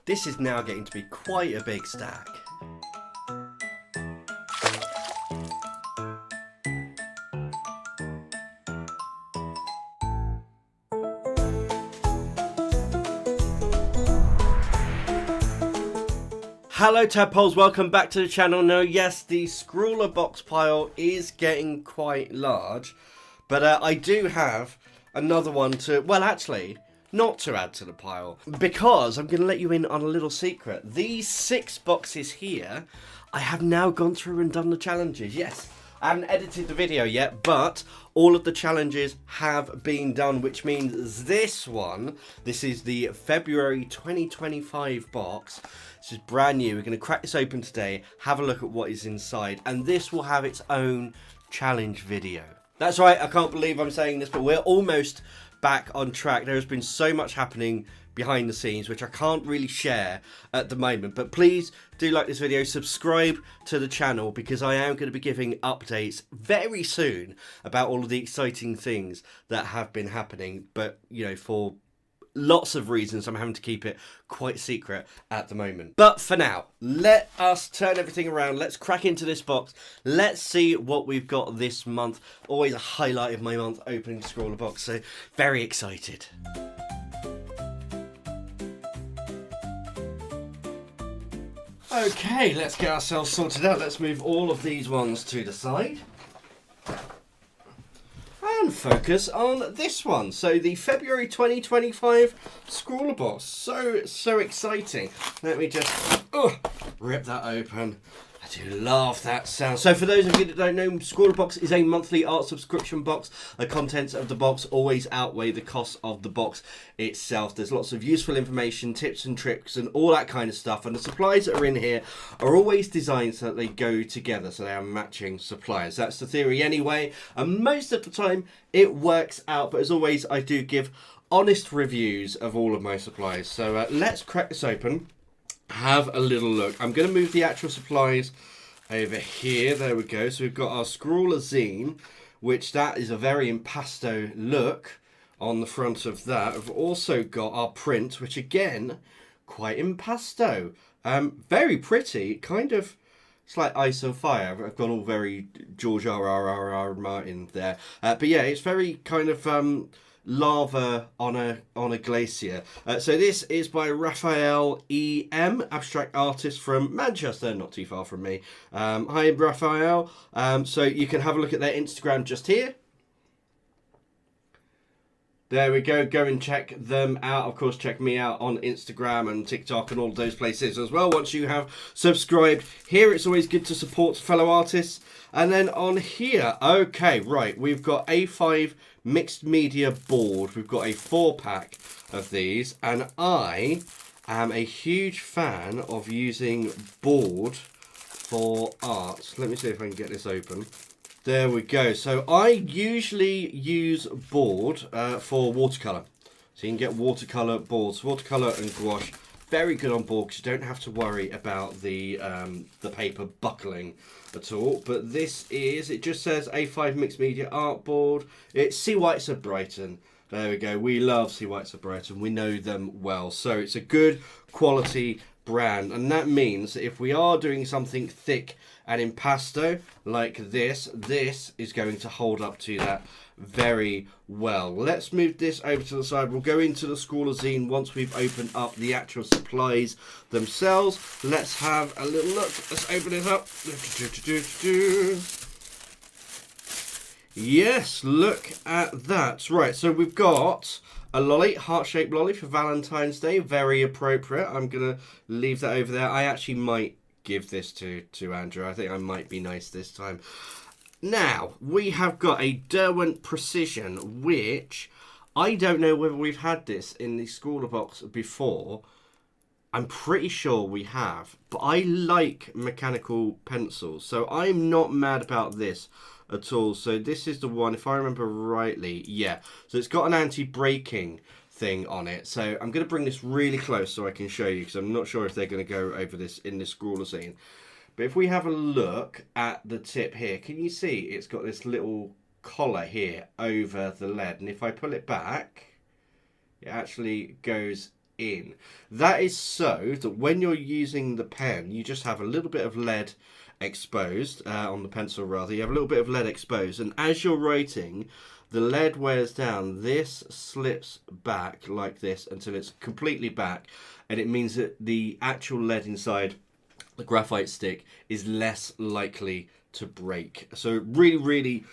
This is now getting to be quite a big stack. Hello Tadpoles, welcome back to the channel. Now yes, the ScrawlrBox pile is getting quite large, but I do have another one to, well actually, not to add to the pile, because I'm going to let you in on a little secret. These 6 boxes here, I have now gone through and done the challenges. Yes, I haven't edited the video yet, but all of the challenges have been done, which means this one, this is the February 2025 box. This is brand new. We're going to crack this open today, have a look at what is inside, and this will have its own challenge video. That's right, I can't believe I'm saying this, but we're almost back on track. There has been so much happening behind the scenes, which I can't really share at the moment, but please do like this video, subscribe to the channel, because I am going to be giving updates very soon about all of the exciting things that have been happening, but you know, for lots of reasons I'm having to keep it quite secret at the moment. But for now, let us turn everything around. Let's crack into this box. Let's see what we've got this month. Always a highlight of my month, opening the ScrawlrBox, so very excited. Okay, let's get ourselves sorted out. Let's move all of these ones to the side and focus on this one. So the February 2025 ScrawlrBox. So exciting. Let me just rip that open. I do love that sound. So for those of you that don't know, ScrawlrBox is a monthly art subscription box. The contents of the box always outweigh the cost of the box itself. There's lots of useful information, tips and tricks and all that kind of stuff. And the supplies that are in here are always designed so that they go together. So they are matching suppliers. That's the theory anyway. And most of the time it works out. But as always, I do give honest reviews of all of my supplies. So let's crack this open. Have a little look. I'm going to move the actual supplies over here. There we go. So we've got our ScrawlrZine, which that is a very impasto look on the front of that. We've also got our print, which again, quite impasto. Very pretty. Kind of, it's like ice on fire. I've gone all very George R.R.R. Martin there. But yeah, it's very kind of lava on a glacier. So this is by Raphael E.M., abstract artist from Manchester, not too far from me. Hi Raphael. So you can have a look at their Instagram just here. There we go. Go and check them out. Of course, check me out on Instagram and TikTok and all of those places as well. Once you have subscribed here, it's always good to support fellow artists. And then on here, okay, right, we've got A5 mixed media board. We've got a 4-pack of these, and I am a huge fan of using board for art. Let me see if I can get this open. There we go. So I usually use board for watercolour. So you can get watercolour boards, watercolour and gouache. Very good on board because you don't have to worry about the paper buckling at all. But this is, it just says A5 Mixed Media Art Board. It's C. Whites of Brighton. There we go. We love C. Whites of Brighton. We know them well. So it's a good quality brand. And that means that if we are doing something thick and impasto like this, this is going to hold up to that very well. Let's move this over to the side. We'll go into the ScrawlrZine once we've opened up the actual supplies themselves. Let's have a little look. Let's open it up. Yes, look at that. Right, so we've got a lolly, heart-shaped lolly for Valentine's Day. Very appropriate. I'm going to leave that over there. I actually might give this to Andrew. I think I might be nice this time. Now, we have got a Derwent Precision, which I don't know whether we've had this in the ScrawlrBox before. I'm pretty sure we have, but I like mechanical pencils, so I'm not mad about this at all. So this is the one, if I remember rightly, yeah. So it's got an anti-braking thing on it. So I'm going to bring this really close so I can show you, because I'm not sure if they're going to go over this in this ScrawlrZine. But if we have a look at the tip here, can you see it's got this little collar here over the lead? And if I pull it back, it actually goes in. That is so that when you're using the pen, you just have a little bit of lead exposed, on the pencil rather. You have a little bit of lead exposed, and as you're writing, the lead wears down. This slips back like this until it's completely back, and it means that the actual lead inside the graphite stick is less likely to break. So really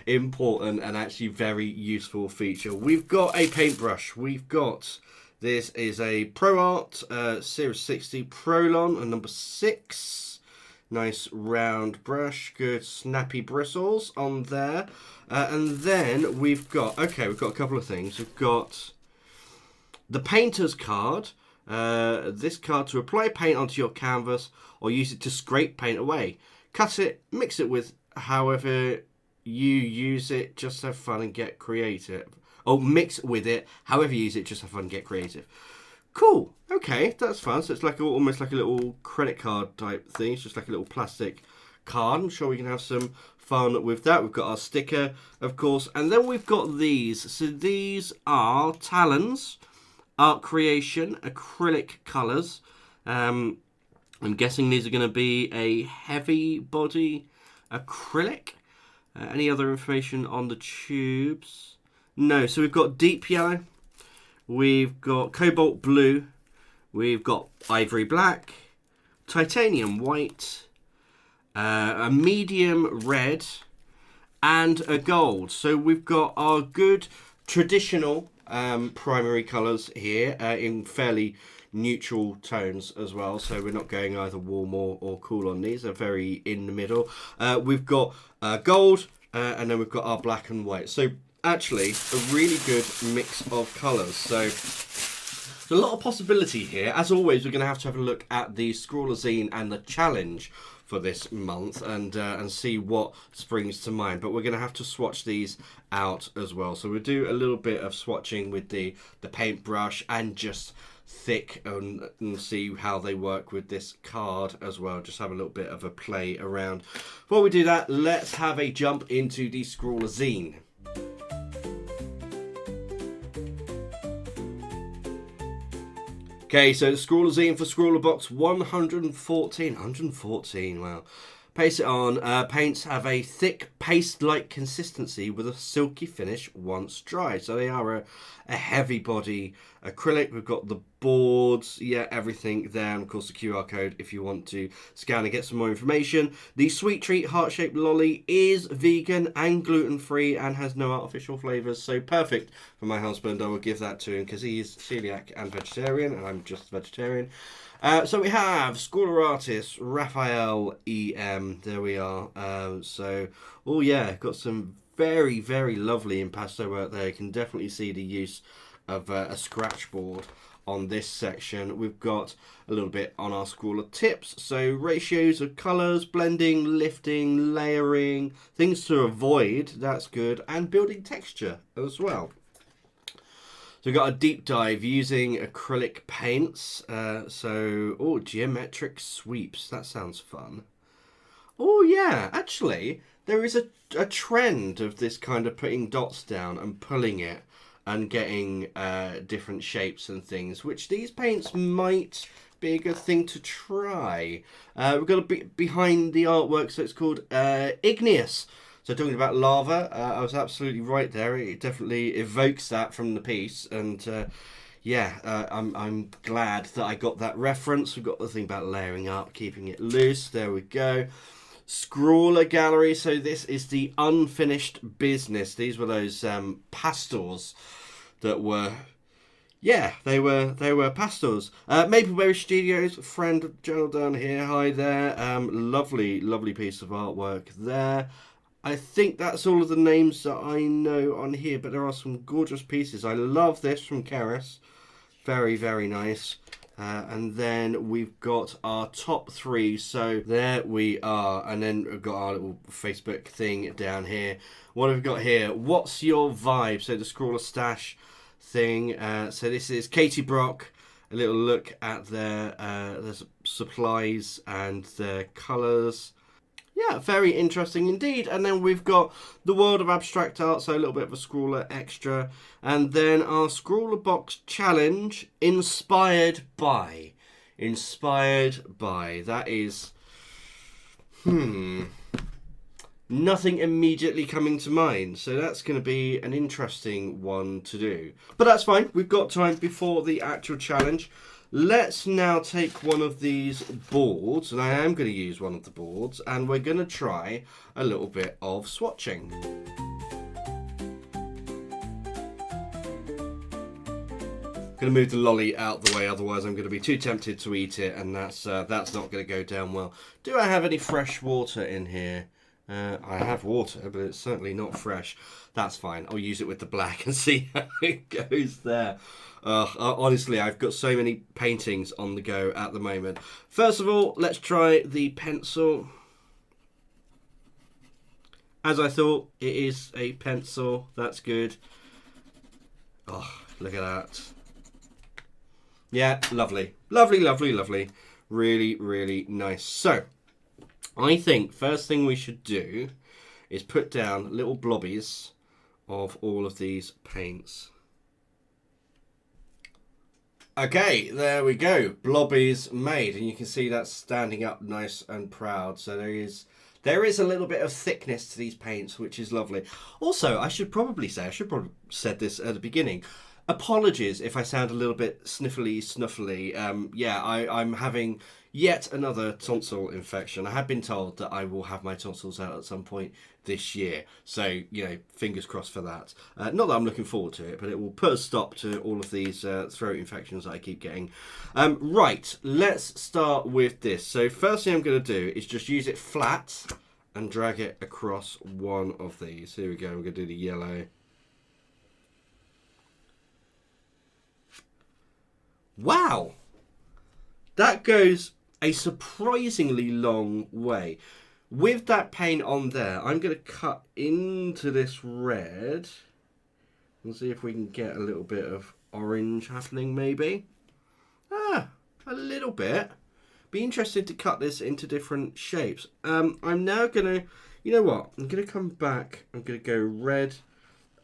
important and actually very useful feature. We've got a paintbrush. This is a Pro Art Series 60 Prolon, and number 6. Nice round brush, good snappy bristles on there. And then we've got a couple of things. We've got the painter's card. This card to apply paint onto your canvas or use it to scrape paint away. Cut it, mix it with however you use it, just have fun and get creative. Oh, mix with it, however you use it, just have fun and get creative. Cool. Okay, that's fun. So it's like almost like a little credit card type thing. It's just like a little plastic card. I'm sure we can have some fun with that. We've got our sticker, of course, and then we've got these. So these are Talons Art Creation acrylic colours. I'm guessing these are going to be a heavy body acrylic. Any other information on the tubes? No. So we've got deep yellow. We've got cobalt blue, we've got ivory black, titanium white, a medium red, and a gold. So we've got our good traditional primary colours here in fairly neutral tones as well. So we're not going either warm or cool on these. They're very in the middle. We've got gold, and then we've got our black and white. So actually a really good mix of colours. So there's a lot of possibility here. As always, we're going to have a look at the ScrawlrZine and the challenge for this month and see what springs to mind. But we're going to have to swatch these out as well. So we'll do a little bit of swatching with the paintbrush and just thick and see how they work with this card as well. Just have a little bit of a play around. Before we do that, let's have a jump into the ScrawlrZine. Okay, so the ScrawlrZine for ScrawlrBox 114, wow. Paste it on. Paints have a thick paste-like consistency with a silky finish once dry. So they are a heavy body acrylic. We've got the boards, yeah, everything there. And of course the QR code if you want to scan and get some more information. The Sweet Treat heart-shaped lolly is vegan and gluten-free and has no artificial flavours. So perfect for my husband. I will give that to him because he is celiac and vegetarian and I'm just vegetarian. So we have Scrawler Artist, Raphael EM, there we are. Oh yeah, got some very, very lovely impasto work there. You can definitely see the use of a scratch board on this section. We've got a little bit on our Scrawler tips, so ratios of colours, blending, lifting, layering, things to avoid, that's good, and building texture as well. So we've got a deep dive using acrylic paints. Geometric sweeps. That sounds fun. Oh yeah, actually, there is a trend of this kind of putting dots down and pulling it and getting different shapes and things, which these paints might be a good thing to try. We've got a bit behind the artwork, so it's called Igneous. So talking about lava, I was absolutely right there. It definitely evokes that from the piece, and I'm glad that I got that reference. We've got the thing about layering up, keeping it loose. There we go. Scrawler Gallery. So this is the unfinished business. These were those pastels that were. Yeah, they were pastels. Mapleberry Studios, friend Journal down here. Hi there. Lovely piece of artwork there. I think that's all of the names that I know on here, but there are some gorgeous pieces. I love this from Karis. Very, very nice. And then we've got our top 3. So there we are. And then we've got our little Facebook thing down here. What have we got here? What's your vibe? So the Scrawler Stash thing. So this is Katie Brock. A little look at their supplies and their colours. Yeah, very interesting indeed. And then we've got the World of Abstract Art, so a little bit of a Scrawler extra. And then our ScrawlrBox challenge, inspired by. Inspired by. That is... nothing immediately coming to mind. So that's going to be an interesting one to do. But that's fine. We've got time before the actual challenge. Let's now take one of these boards, and I am going to use one of the boards, and we're going to try a little bit of swatching. Going to move the lolly out the way, otherwise I'm going to be too tempted to eat it, and that's not going to go down well. Do I have any fresh water in here? I have water, but it's certainly not fresh. That's fine. I'll use it with the black and see how it goes there. Honestly, I've got so many paintings on the go at the moment. First of all, let's try the pencil. As I thought, it is a pencil. That's good. Oh, look at that. Yeah, lovely. Lovely, lovely, lovely. Really, really nice. So, I think first thing we should do is put down little blobbies of all of these paints. Okay, there we go. Blobbies made, and you can see that's standing up nice and proud. So there is a little bit of thickness to these paints, which is lovely. Also, I should probably have said this at the beginning. Apologies if I sound a little bit sniffly, snuffly. Yeah, I'm having yet another tonsil infection. I have been told that I will have my tonsils out at some point this year. So, you know, fingers crossed for that. Not that I'm looking forward to it, but it will put a stop to all of these throat infections that I keep getting. Right, let's start with this. So first thing I'm going to do is just use it flat and drag it across one of these. Here we go, I'm going to do the yellow. Wow, that goes a surprisingly long way. With that paint on there, I'm going to cut into this red and see if we can get a little bit of orange happening maybe. A little bit. Be interested to cut this into different shapes. I'm now going to, you know what, I'm going to come back, I'm going to go red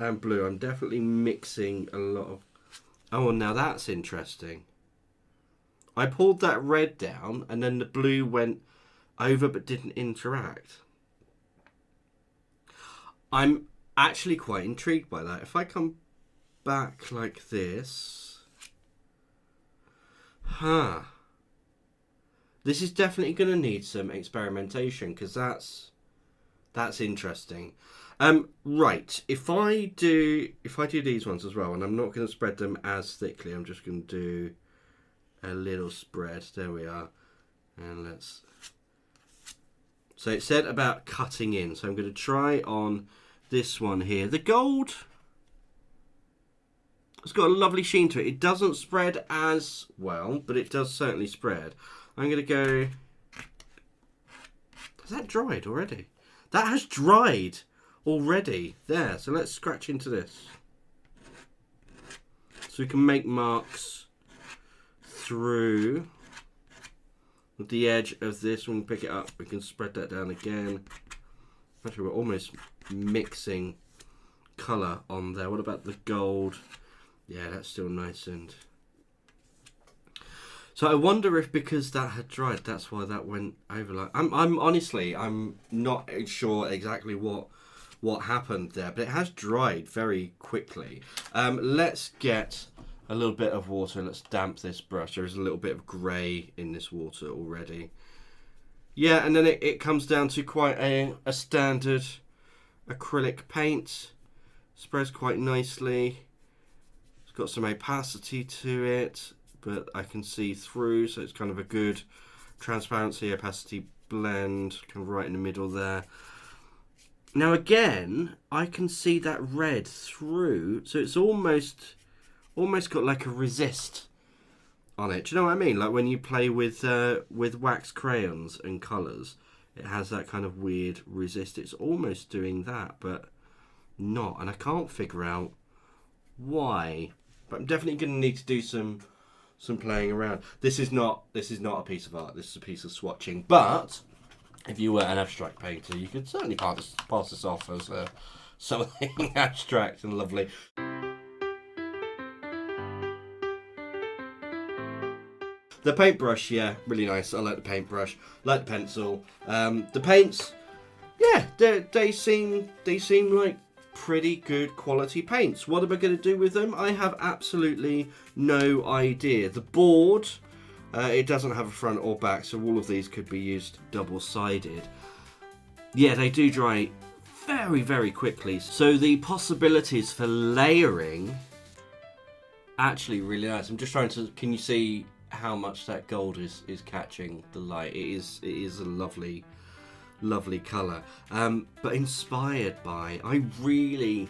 and blue. I'm definitely mixing a lot of... Oh, now that's interesting. I pulled that red down and then the blue went over but didn't interact. I'm actually quite intrigued by that. If I come back like this... This is definitely going to need some experimentation because that's interesting. Right, if I do these ones as well, and I'm not going to spread them as thickly, I'm just going to do a little spread. There we are. And let's... So it said about cutting in, so I'm going to try on this one here. The gold, it's got a lovely sheen to it. It doesn't spread as well, but it does certainly spread. I'm going to go... Has that dried already? That has dried already. There, so let's scratch into this. So we can make marks through with the edge of this. When we pick it up, we can spread that down again. Actually, we're almost mixing colour on there. What about the gold? Yeah, that's still nice. And so I wonder if because that had dried, that's why that went over. Like I'm honestly, I'm not sure exactly what happened there, but it has dried very quickly. Let's get a little bit of water. Let's damp this brush. There is a little bit of grey in this water already. Yeah, and then it comes down to quite a standard acrylic paint. Spreads quite nicely. It's got some opacity to it, but I can see through, so it's kind of a good transparency, opacity blend, kind of right in the middle there. Now again, I can see that red through, so it's almost got like a resist on it. Do you know what I mean? Like when you play with wax crayons and colours, it has that kind of weird resist. It's almost doing that, but not. And I can't figure out why. But I'm definitely going to need to do some playing around. This is not a piece of art. This is a piece of swatching. But if you were an abstract painter, you could certainly pass this off as something abstract and lovely. The paintbrush, yeah, really nice. I like the paintbrush. Like the pencil. The paints, yeah, they seem like pretty good quality paints. What am I going to do with them? I have absolutely no idea. The board, it doesn't have a front or back, so all of these could be used double-sided. Yeah, they do dry very, very quickly. So the possibilities for layering, actually really nice. I'm just trying to, can you see how much that gold is catching the light? It is a lovely colour, but inspired by, I really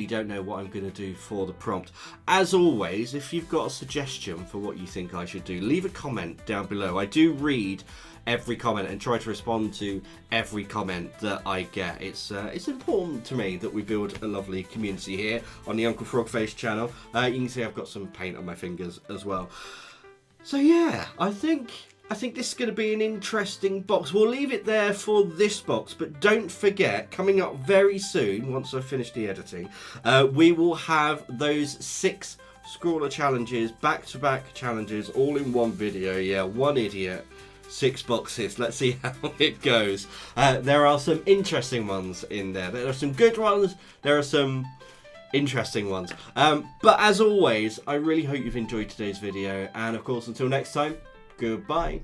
don't know what I'm going to do for the prompt. As always, if you've got a suggestion for what you think I should do, leave a comment down below. I do read every comment and try to respond to every comment that I get. It's important to me that we build a lovely community here on the Uncle Frogface channel. You can see I've got some paint on my fingers as well. So yeah, I think this is going to be an interesting box. We'll leave it there for this box, but don't forget, coming up very soon, once I've finished the editing, we will have those 6 Scrawler challenges, back-to-back challenges, all in one video. Yeah, one idiot, 6 boxes. Let's see how it goes. There are some interesting ones in there. There are some good ones. There are some interesting ones. But as always, I really hope you've enjoyed today's video. And of course, until next time, goodbye.